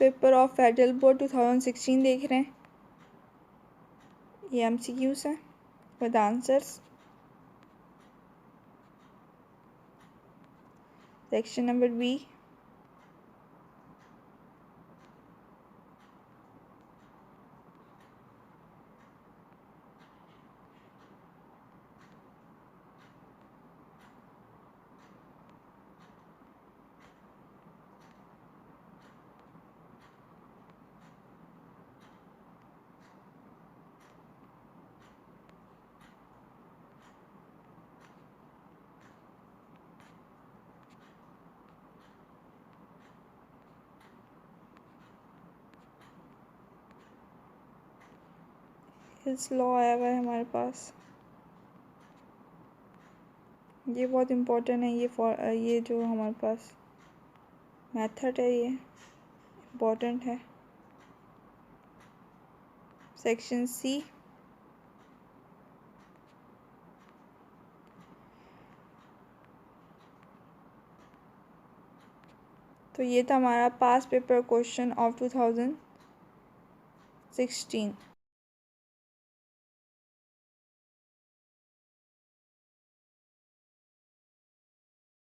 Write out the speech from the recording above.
Paper of federal board 2016 देख रहे हैं। ये MCQs हैं with answers. Section number B, इस लॉ आया हुआ है हमारे पास। ये बहुत इम्पोर्टेंट है। ये जो हमारे पास मेथड है ये इम्पोर्टेंट है। सेक्शन सी, तो ये था हमारा पास पेपर क्वेश्चन ऑफ 2016।